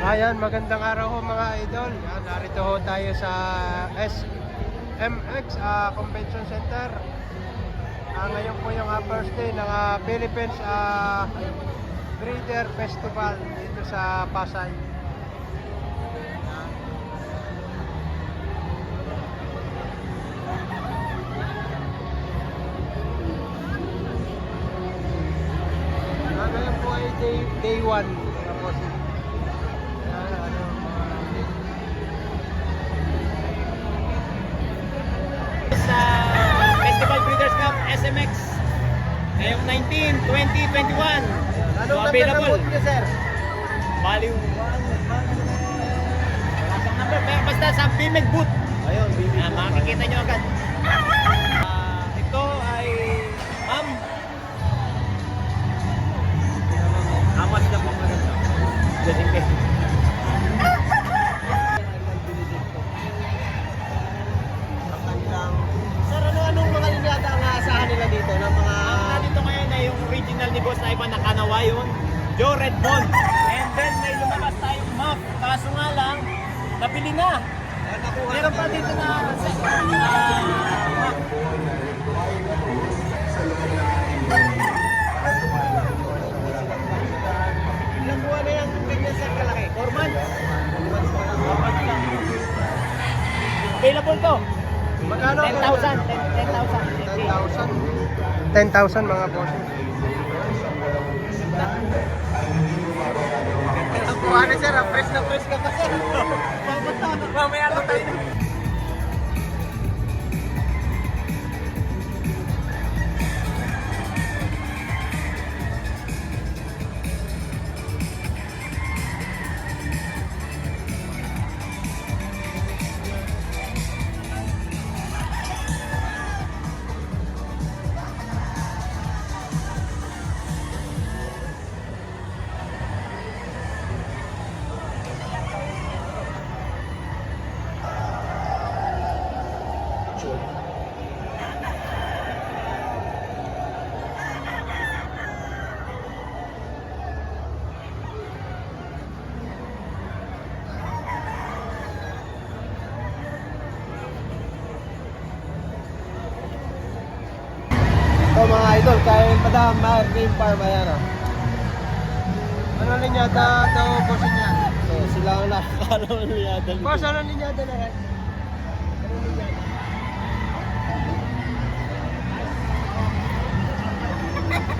Ayan, magandang araw ho mga idol. Yan, narito ho tayo sa SMX Convention Center. Ngayon po yung first day ng Philippines Breeder Festival dito sa Pasay. Ngayon po ay day 1. Sa Festival Breeders' Cup SMX ngayong 19, 20, 21. So available. Sir? Value 1. Number, basta sa Bimig booth. Ayun, Makikita nyo agad. Ito ay ma'am. Amas na po maganda. Just in case. Sir, anong mga linyada ang aasahan nila dito ng mga... Dito ngayon ay yung original ni Boss na iba nakanawa yun, Joe Redmond. And then may lumabas tayong map. Kaso nga lang, nabili na. Meron pa dito na map. Ilang buwan na yan ganyan sir kalaki? 4 months. 4 months lang. Available to. Magkano? 10,000. 10,000 mga boss. Ang kuha na sir, fresh na fresh ka pa sir. Mamaya na tayo. Ito mga idol, kay Madam Marlene Parma yan Ano linyada daw boss niya? So, sila ang nakakala ng linyada. Boss, ano linyada na yan?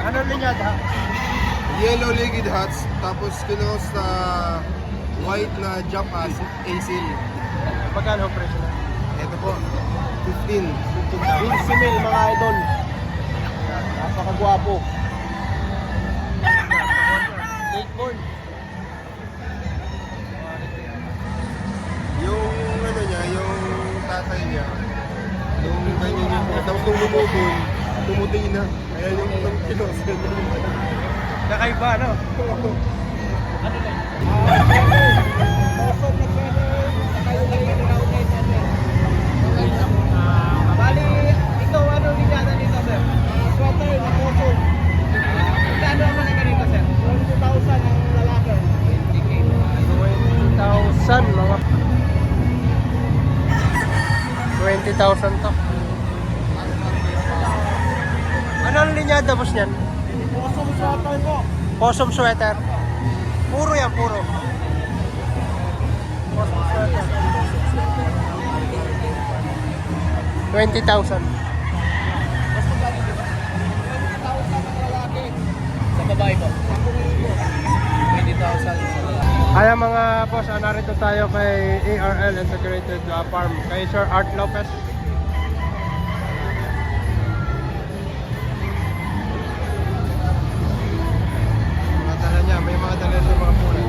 Ano linyada? Yellow legged hats, tapos kinos na white na jump as asil. Magkano ang presyo na? Ito po, 15. 15 mil mga idol. Napakagwapo. Late born. Yung ano niya, yung tatay niya, yung kanya niya, tapos nung lumubog, tumuting na. Kaya yung kinos, Kakaiba, no? Ano na? Bali, ikaw ano linyada nito, sir? Sweater na puso. Magkano ang mga ganito, sir? 20,000 ang lalaki. 20,000 mga... 20,000 to. Ano ang linyada, boss niyan? Possum sweater po. Possum sweater. Puro yan, puro. Possum sweater. 20,000. Sa babae ko. 20,000. Kaya mga boss, narito tayo kay ARL Integrated Farm, kay Sir Art Lopez. Mga dala niya, may mga dala niya mga kulay.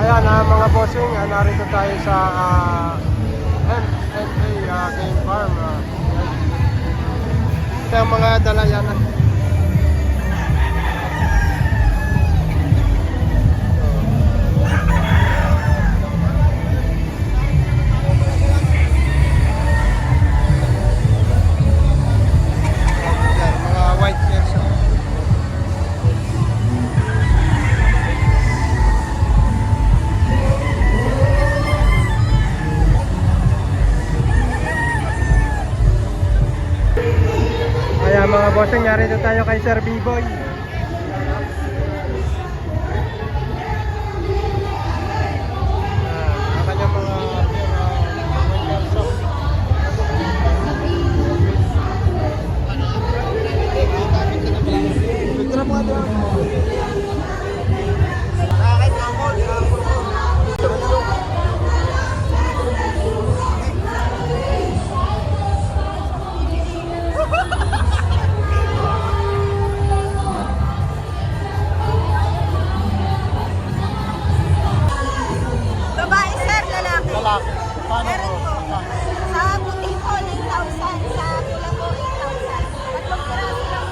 Ayan mga bossing, narito tayo sa NNA Game Farm. Ito yung mga dala yan. Ayan mga bossing, narito tayo kay Sir B-Boy. Ang kanyang mga Babae sir, lalaki. Lalaki. Paano Meron po? po. Sa puti po, 9,000. Sa pula po, 8,000. Tatlong piraso lang.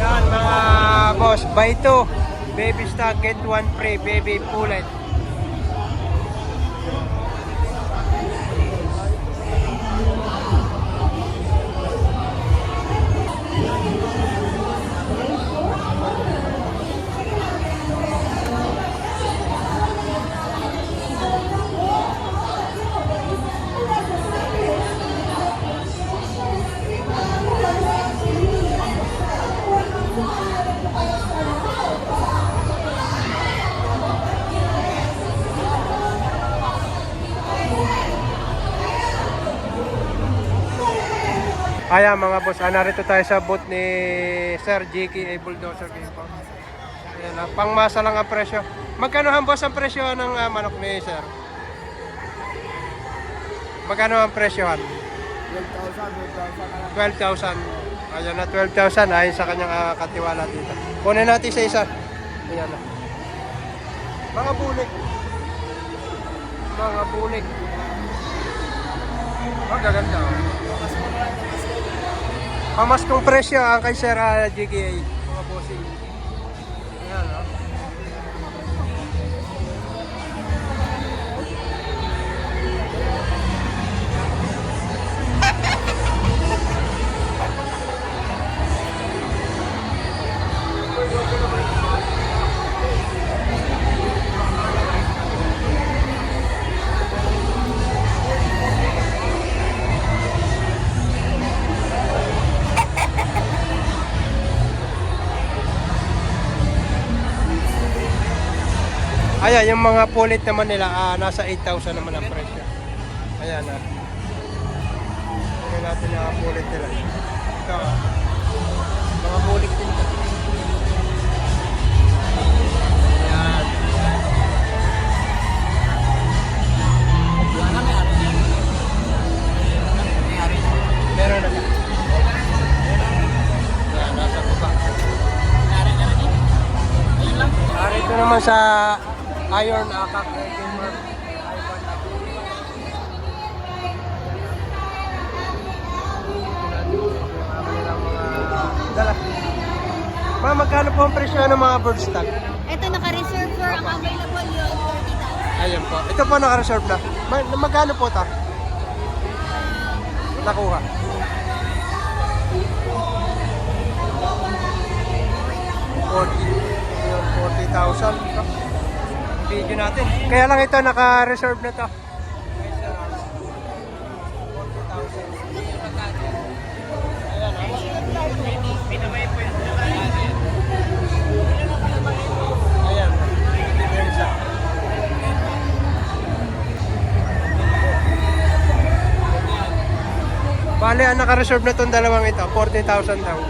Yan mga boss, buy 2 baby stock, get 1 free baby pullet. Ayan mga boss, narito tayo sa booth ni Sir GK Bulldozer Game Farm. Ayan, pangmasa lang ang presyo. Magkano ang boss ang presyo ng manok ni Sir? Magkano ang presyohan? 12,000. Ayan na, 12,000 ayon sa kanyang katiwala dito. Kunin natin sa isa. Ayan na. Mga bulik. Mga bulik. Oh, gaganda oh. Pamas kong presyo ang kay Sir GKA, mga bossing. Ayan, oh. Ayan, yung mga pulit naman nila, nasa 8,000 naman ang presyo. Ayan na. Ayan natin yung pulit nila. Ito, mga pulit din. Ayan. Ito naman sa Iron Akak. Dala. Ma'am, magkano po ang presyo ng mga bird stock? Ito naka-reserve for ang available yun, 30,000. Ayan po. Ito po naka-reserve na. Magkano po ito? Nakuha. 40,000. Video natin. Kaya lang ito naka-reserve na to. Ayan. Diferensya. Bale, ang naka-reserve na itong dalawang ito, 40,000 daw.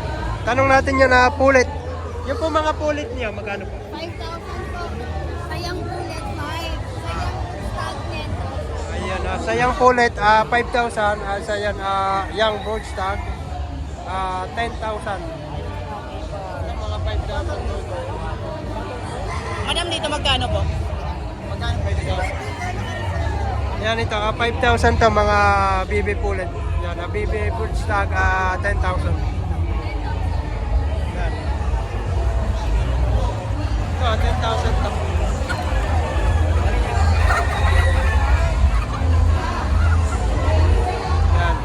Tanong natin yun na pulit. Yung po mga pulit niya, magkano po? 5,000 po. Sayang bullet, 5. Sayang stagnant. Ayan, sayang pulit, 5,000. Sayang young bird stock, 10,000. Yung mga 5,000 po. Madam, dito magkano po? Magkano 5,000? Yan ito, 5,000 to mga BB pulit. Yan, BB bird stock, 10,000. Yan. Ito, 10,000 to. Yan.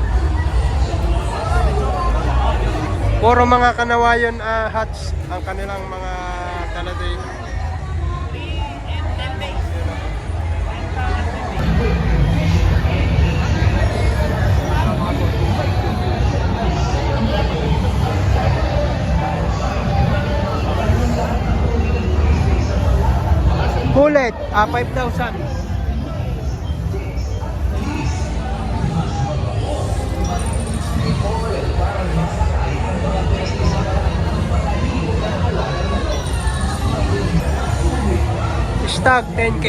Puro mga kanawayon hats ang kanilang mga taladay. Bullet, 5,000. Stock 10K.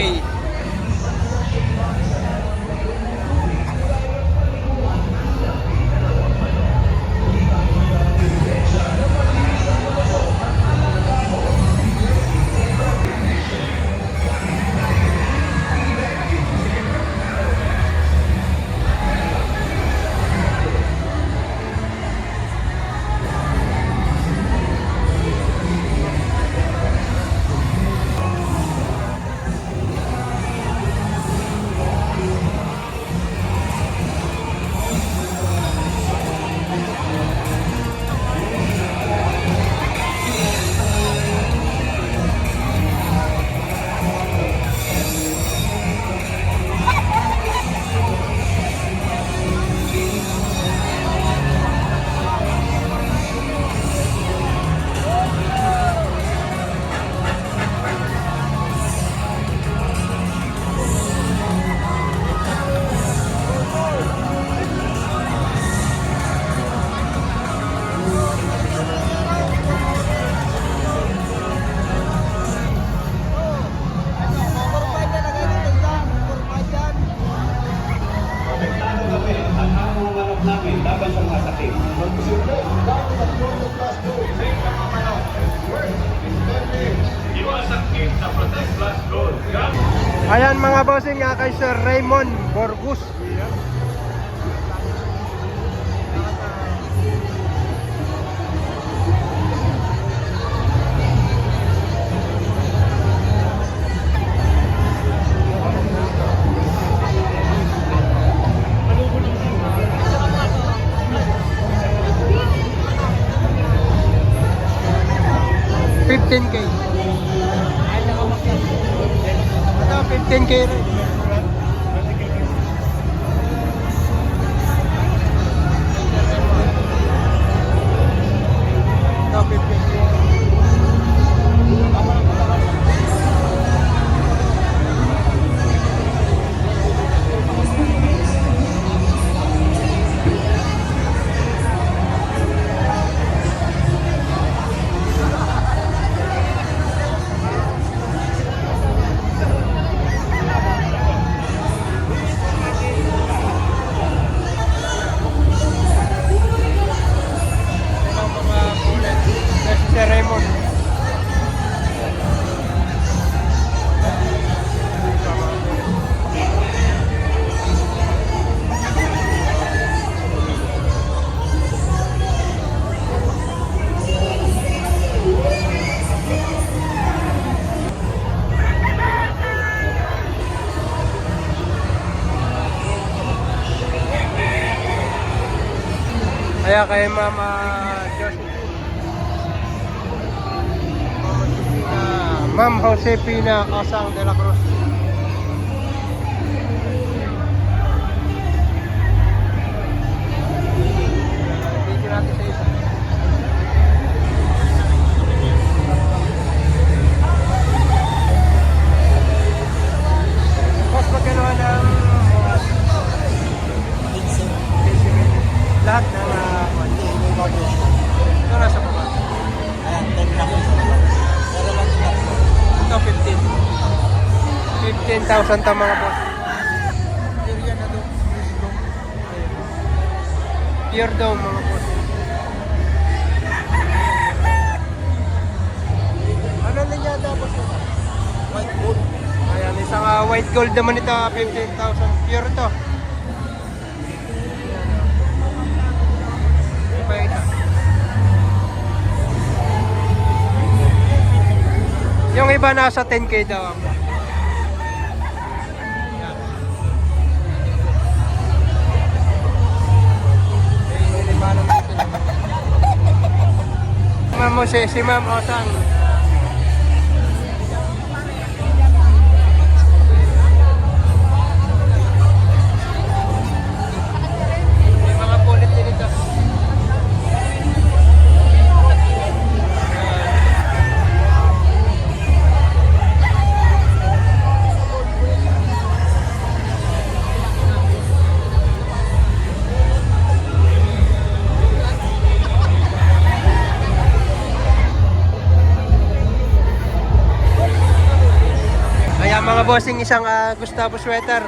Ayan mga bossing kay Sir Raymond Borgus. $15K. Ito, $15K rin. Ito, $15K. kaya kay Mama Josephine. Ma'am Josefina Osang de la Cruz. Video natin sa isa. Boss, magkano ng lahat ng ito nasa baba. Ito 15,000 ta mga boss. Pure daw mga boss. Ano linyada boss? White gold. Ayan, isang white gold naman ito, 15,000. Pure to. Pa isa. Yung iba nasa 10K daw. Ma'am mo si Ma'am Osang. May mga pulit din ito. Kaya mga bossing, isang Gustavo sweater.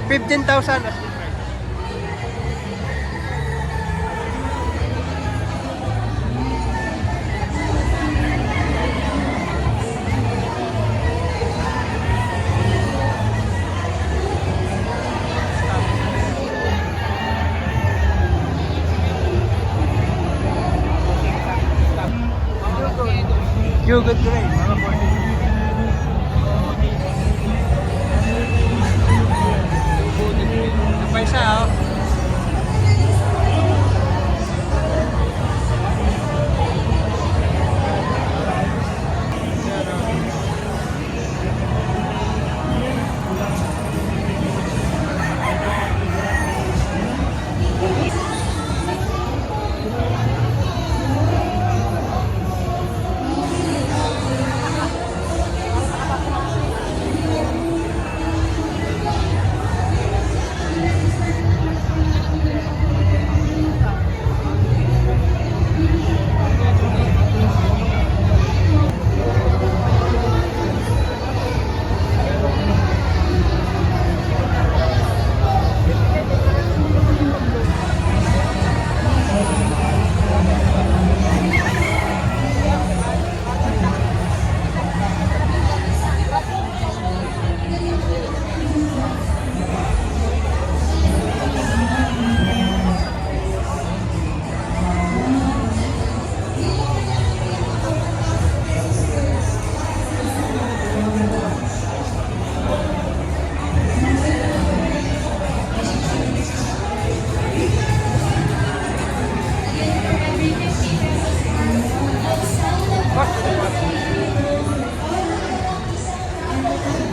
15,000 as Yogurt gray, mga bossing. Ang paisa, oh.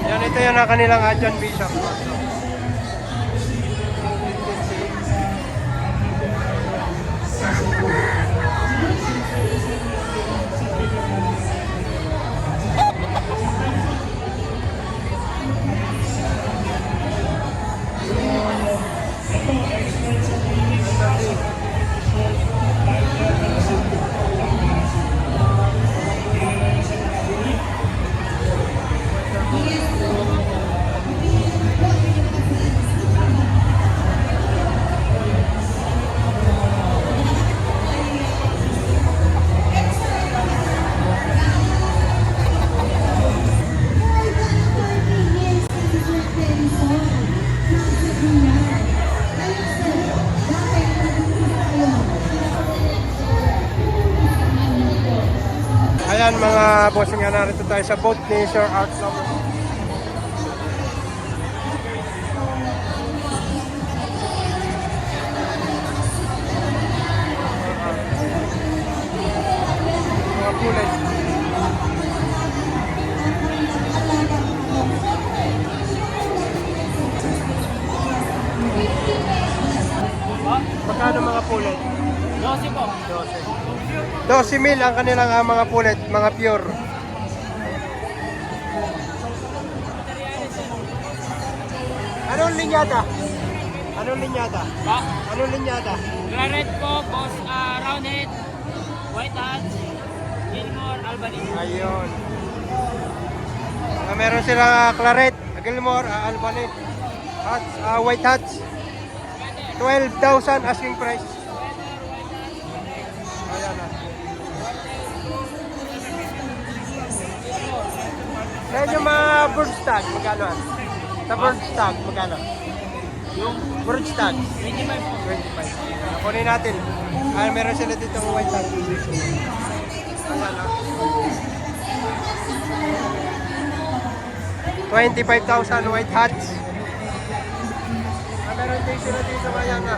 Yan, ito yan ang kanilang John Bishop. Ayan mga bossing, narito tayo sa boat ni Sir Art Summer. 12,000 ang kanilang mga pulet, mga pure. Anong linyata? Anong linyata? Pa, Anong linyata? Claret po, boss, roundhead, white hat, Gilmore, Albany. Ayun. Meron silang claret, Gilmore, Albany, hats, white hats. 12,000 asking price. Ayan na. Kaya yung mga bird stag, magkano? Sa bird stag, magkano? Yung bird stag, 25 po. 25. Kunin natin. Meron sila dito ng white hat. Ayan na. 25,000 white hats. Meron din sila dito kaya nga.